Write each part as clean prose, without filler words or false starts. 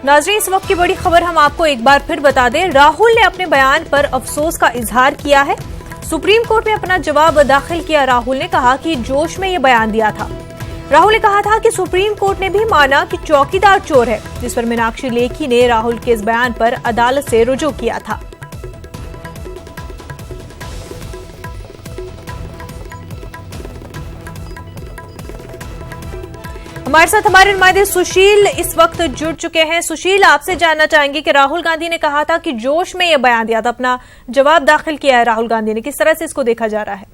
नाज़रीन, इस वक्त की बड़ी खबर हम आपको एक बार फिर बता दें। राहुल ने अपने बयान पर अफसोस का इजहार किया है। सुप्रीम कोर्ट में अपना जवाब दाखिल किया। राहुल ने कहा कि जोश में ये बयान दिया था। राहुल ने कहा था कि सुप्रीम कोर्ट ने भी माना कि चौकीदार चोर है, जिस पर मीनाक्षी लेखी ने राहुल के इस बयान पर अदालत से रुजू किया था। हमारे साथ हमारे नुमाइंदे सुशील इस वक्त जुड़ चुके हैं। सुशील, आपसे जानना चाहेंगे कि राहुल गांधी ने कहा था कि जोश में यह बयान दिया था, अपना जवाब दाखिल किया है राहुल गांधी ने, किस तरह से इसको देखा जा रहा है?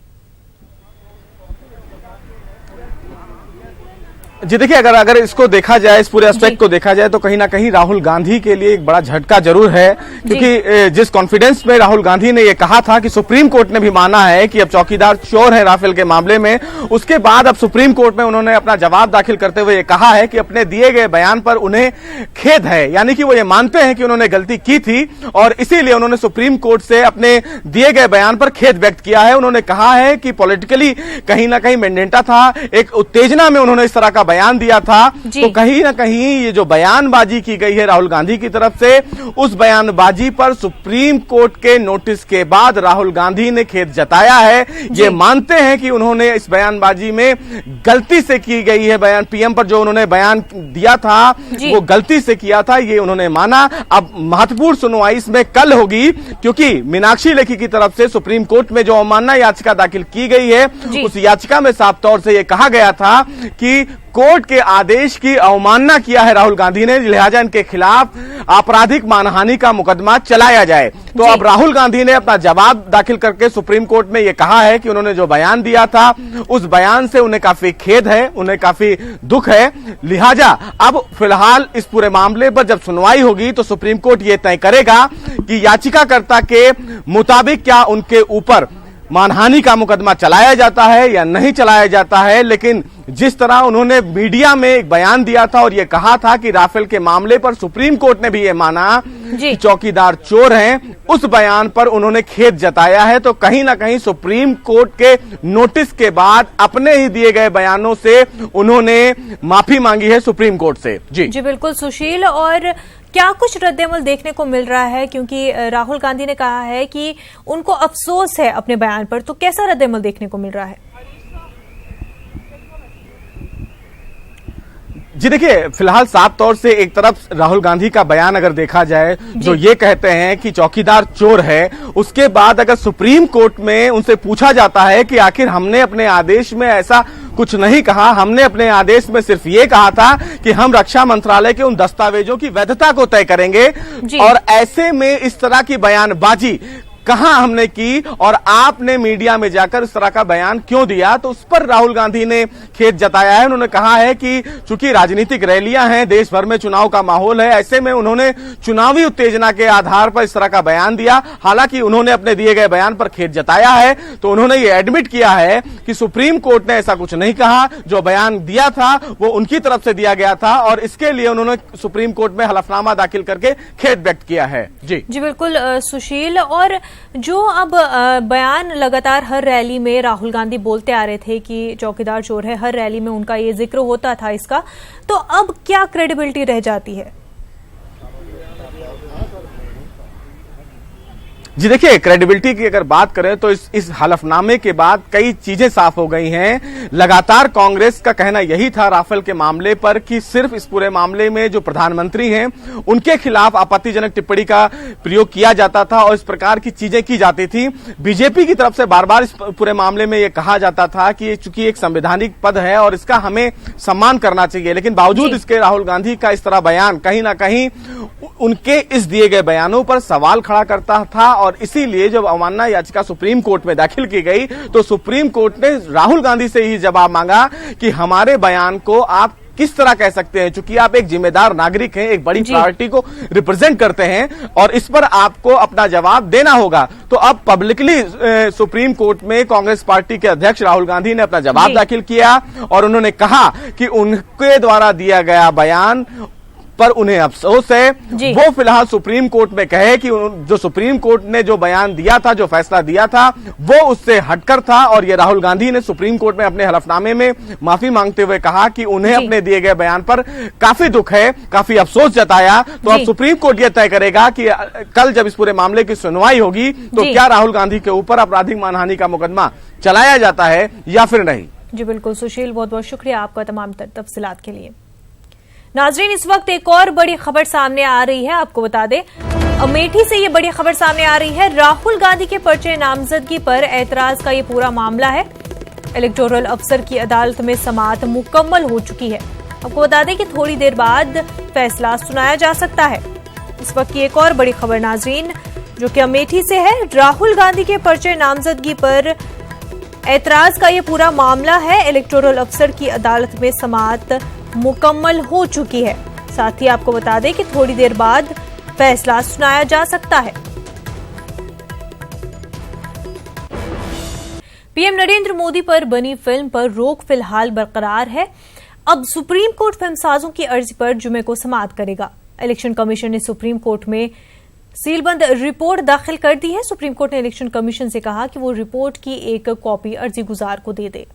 जी देखिए, अगर इसको देखा जाए, इस पूरे एस्पेक्ट को देखा जाए, तो कहीं ना कहीं राहुल गांधी के लिए एक बड़ा झटका जरूर है, क्योंकि जिस कॉन्फिडेंस में राहुल गांधी ने ये कहा था कि सुप्रीम कोर्ट ने भी माना है कि अब चौकीदार चोर है राफेल के मामले में, उसके बाद अब सुप्रीम कोर्ट में उन्होंने अपना जवाब दाखिल करते हुए ये कहा है कि अपने दिए गए बयान पर उन्हें खेद है, यानी कि वो ये मानते हैं कि उन्होंने गलती की थी और इसीलिए उन्होंने सुप्रीम कोर्ट से अपने दिए गए बयान पर खेद व्यक्त किया है। उन्होंने कहा है कि पॉलिटिकली कहीं ना कहीं मेंडेंटा था, एक उत्तेजना में उन्होंने इस तरह का बयान दिया था। तो कहीं ना कहीं ये जो बयानबाजी की गई है राहुल गांधी की तरफ से, उस बयानबाजी पर सुप्रीम कोर्ट के नोटिस के बाद राहुल गांधी ने खेद जताया है। ये मानते हैं कि उन्होंने इस बयानबाजी में गलती से की गई है, बयान पीएम पर जो उन्होंने बयान दिया था वो गलती से किया था, ये उन्होंने माना। अब महत्वपूर्ण सुनवाई इसमें कल होगी, क्योंकि मीनाक्षी लेखी की तरफ से सुप्रीम कोर्ट में जो अवमानना याचिका दाखिल की गई है, उस याचिका में साफ तौर से यह कहा गया था कि कोर्ट के आदेश की अवमानना किया है राहुल गांधी ने, लिहाजा इनके खिलाफ आपराधिक मानहानि का मुकदमा चलाया जाए। तो अब राहुल गांधी ने अपना जवाब दाखिल करके सुप्रीम कोर्ट में यह कहा है कि उन्होंने जो बयान दिया था उस बयान से उन्हें काफी खेद है, उन्हें काफी दुख है। लिहाजा अब फिलहाल इस पूरे मामले पर जब सुनवाई होगी तो सुप्रीम कोर्ट यह तय करेगा कि याचिकाकर्ता के मुताबिक क्या उनके ऊपर मानहानि का मुकदमा चलाया जाता है या नहीं चलाया जाता है। लेकिन जिस तरह उन्होंने मीडिया में एक बयान दिया था और यह कहा था कि राफेल के मामले पर सुप्रीम कोर्ट ने भी यह माना कि चौकीदार चोर हैं, उस बयान पर उन्होंने खेद जताया है। तो कहीं ना कहीं सुप्रीम कोर्ट के नोटिस के बाद अपने ही दिए गए बयानों से उन्होंने माफी मांगी है सुप्रीम कोर्ट से। जी बिल्कुल सुशील, और क्या कुछ रद्देमल देखने को मिल रहा है, क्योंकि राहुल गांधी ने कहा है कि उनको अफसोस है अपने बयान पर, तो कैसा रद्देमल देखने को मिल रहा है? जी देखिए, फिलहाल साफ तौर से एक तरफ राहुल गांधी का बयान अगर देखा जाए, जो ये कहते हैं कि चौकीदार चोर है, उसके बाद अगर सुप्रीम कोर्ट में उनसे पूछा जाता है कि आखिर हमने अपने आदेश में ऐसा कुछ नहीं कहा, हमने अपने आदेश में सिर्फ ये कहा था कि हम रक्षा मंत्रालय के उन दस्तावेजों की वैधता को तय करेंगे, और ऐसे में इस तरह की बयानबाजी कहां हमने की और आपने मीडिया में जाकर इस तरह का बयान क्यों दिया, तो उस पर राहुल गांधी ने खेद जताया है। उन्होंने कहा है कि चूंकि राजनीतिक रैलियां हैं, देश भर में चुनाव का माहौल है, ऐसे में उन्होंने चुनावी उत्तेजना के आधार पर इस तरह का बयान दिया। हालांकि उन्होंने अपने दिए गए बयान पर खेद जताया है, तो उन्होंने ये एडमिट किया है कि सुप्रीम कोर्ट ने ऐसा कुछ नहीं कहा, जो बयान दिया था वो उनकी तरफ से दिया गया था और इसके लिए उन्होंने सुप्रीम कोर्ट में हलफनामा दाखिल करके खेद व्यक्त किया है। जी बिल्कुल सुशील, और जो अब बयान लगातार हर रैली में राहुल गांधी बोलते आ रहे थे कि चौकीदार चोर है, हर रैली में उनका ये जिक्र होता था इसका, तो अब क्या क्रेडिबिलिटी रह जाती है? जी देखिए, क्रेडिबिलिटी की अगर बात करें तो इस हलफनामे के बाद कई चीजें साफ हो गई हैं। लगातार कांग्रेस का कहना यही था राफेल के मामले पर कि सिर्फ इस पूरे मामले में जो प्रधानमंत्री हैं उनके खिलाफ आपत्तिजनक टिप्पणी का प्रयोग किया जाता था और इस प्रकार की चीजें की जाती थी। बीजेपी की तरफ से बार बार इस पूरे मामले में यह कहा जाता था कि चूंकि एक संवैधानिक पद है और इसका हमें सम्मान करना चाहिए, लेकिन बावजूद इसके राहुल गांधी का इस तरह बयान कहीं ना कहीं उनके इस दिए गए बयानों पर सवाल खड़ा करता था। और इसीलिए जब अवमानना याचिका सुप्रीम कोर्ट में दाखिल की गई तो सुप्रीम कोर्ट ने राहुल गांधी से ही जवाब मांगा कि हमारे बयान को आप किस तरह कह सकते हैं, चूंकि आप एक जिम्मेदार नागरिक हैं, एक बड़ी पार्टी को रिप्रेजेंट करते हैं और इस पर आपको अपना जवाब देना होगा। तो अब पब्लिकली सुप्रीम कोर्ट में कांग्रेस पार्टी के अध्यक्ष राहुल गांधी ने अपना जवाब दाखिल किया और उन्होंने कहा कि उनके द्वारा दिया गया बयान पर उन्हें अफसोस है। जी। वो फिलहाल सुप्रीम कोर्ट में कहे कि जो सुप्रीम कोर्ट ने जो बयान दिया था, जो फैसला दिया था, वो उससे हटकर था। और ये राहुल गांधी ने सुप्रीम कोर्ट में अपने हलफनामे में माफी मांगते हुए कहा कि उन्हें जी। अपने दिए गए बयान पर काफी दुख है, काफी अफसोस जताया। तो अब जी। सुप्रीम कोर्ट यह तय करेगा कि कल जब इस पूरे मामले की सुनवाई होगी तो जी। क्या राहुल गांधी के ऊपर आपराधिक मानहानि का मुकदमा चलाया जाता है या फिर नहीं। जी बिल्कुल सुशील, बहुत बहुत शुक्रिया आपका तमाम तफसीलात के लिए। नाजरीन, इस वक्त एक और बड़ी खबर सामने आ रही है, आपको बता दें अमेठी से ये बड़ी खबर सामने आ रही है। राहुल गांधी के पर्चे नामजदगी पर एतराज का ये पूरा मामला है। इलेक्टोरल अफसर की अदालत में समाअत मुकम्मल हो चुकी है। आपको बता दें कि थोड़ी देर बाद फैसला सुनाया जा सकता है। इस वक्त की एक और बड़ी खबर नाजरीन जो कि अमेठी से है। राहुल गांधी के पर्चे नामजदगी पर एतराज का ये पूरा मामला है। इलेक्टोरल अफसर की अदालत में समाअत मुकम्मल हो चुकी है। साथ ही आपको बता दें कि थोड़ी देर बाद फैसला सुनाया जा सकता है। पीएम नरेंद्र मोदी पर बनी फिल्म पर रोक फिलहाल बरकरार है। अब सुप्रीम कोर्ट फिल्मसाजों की अर्जी पर जुमे को समाअत करेगा। इलेक्शन कमीशन ने सुप्रीम कोर्ट में सीलबंद रिपोर्ट दाखिल कर दी है। सुप्रीम कोर्ट ने इलेक्शन कमीशन से कहा कि वो रिपोर्ट की एक कॉपी अर्जी गुजार को दे दे।